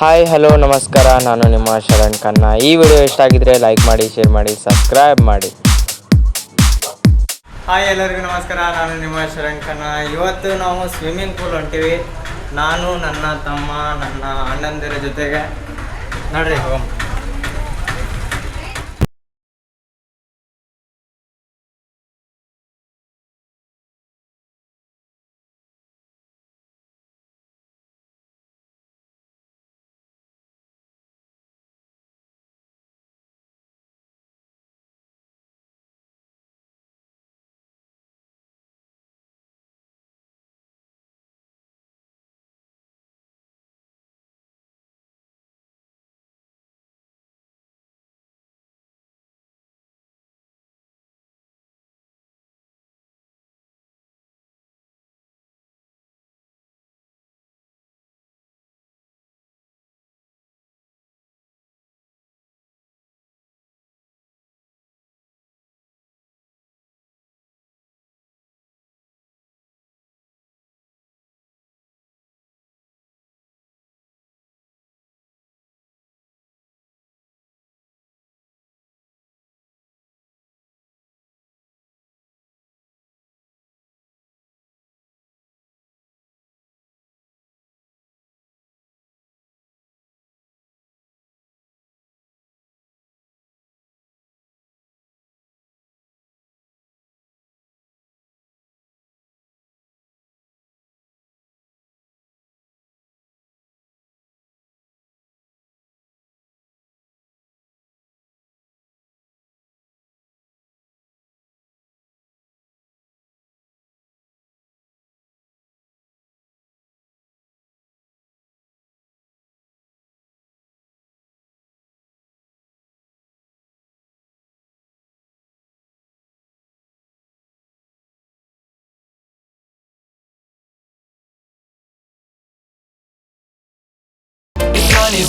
Hi hello ನಮಸ್ಕಾರ, ನಾನು ನಿಮ್ಮ ಶರಣ್ ಖನ್ನಾ. ಈ ವಿಡಿಯೋ ಇಷ್ಟ ಆಗಿದ್ರೆ ಲೈಕ್ ಮಾಡಿ, ಶೇರ್ ಮಾಡಿ, ಸಬ್ಸ್ಕ್ರೈಬ್ ಮಾಡಿ. ಹಾಯ್ ಎಲ್ಲರಿಗೂ ನಮಸ್ಕಾರ, ನಾನು ನಿಮ್ಮ ಶರಣ್ ಖನ್ನಾ. ಇವತ್ತು ನಾವು ಸ್ವಿಮ್ಮಿಂಗ್ ಪೂಲ್ ಹೊಂಟಿವಿ. ನಾನು ನನ್ನ ತಮ್ಮ ನನ್ನ ಅಣ್ಣಂದಿರ ಜೊತೆಗೆ ನೋಡ್ರಿ ಹೋಗೋಣ.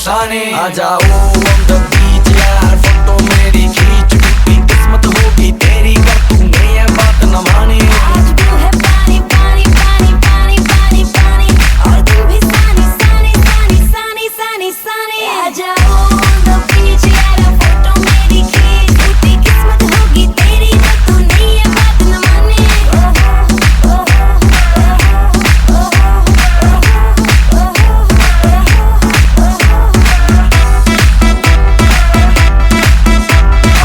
साने आ जाओ on the beach यार, फोटो मेरी खींच टूटी किस्मत होगी तेरी, कर तूने ये बात न मानी। आज तू है पानी पानी पानी पानी पानी पानी, और तू भी सानी सानी सानी सानी सानी सानी। आ जाओ on the beach यार, फोटो मेरी खींच टूटी किस्मत होगी तेरी, कर तूने ये बात न मानी।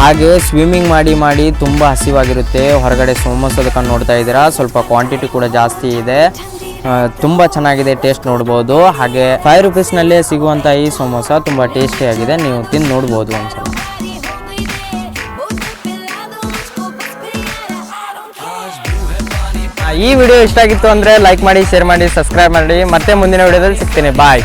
ಹಾಗೆ ಸ್ವಿಮ್ಮಿಂಗ್ ಮಾಡಿ ತುಂಬ ಹಸಿವಾಗಿರುತ್ತೆ. ಹೊರಗಡೆ ಸಮೋಸದ ಕಣ್ಣು ನೋಡ್ತಾ ಇದ್ದೀರಾ, ಸ್ವಲ್ಪ ಕ್ವಾಂಟಿಟಿ ಕೂಡ ಜಾಸ್ತಿ ಇದೆ. ತುಂಬ ಚೆನ್ನಾಗಿದೆ, ಟೇಸ್ಟ್ ನೋಡ್ಬೋದು. ಹಾಗೆ 5 ರೂಪೀಸ್ನಲ್ಲೇ ಸಿಗುವಂಥ ಈ ಸಮೋಸ ತುಂಬ ಟೇಸ್ಟಿಯಾಗಿದೆ, ನೀವು ತಿಂದು ನೋಡ್ಬೋದು ಒಂದ್ಸಲ. ಈ ವಿಡಿಯೋ ಇಷ್ಟ ಆಗಿತ್ತು ಅಂದರೆ ಲೈಕ್ ಮಾಡಿ, ಶೇರ್ ಮಾಡಿ, ಸಬ್ಸ್ಕ್ರೈಬ್ ಮಾಡಿ. ಮತ್ತೆ ಮುಂದಿನ ವಿಡಿಯೋದಲ್ಲಿ ಸಿಗ್ತೀನಿ. ಬಾಯ್.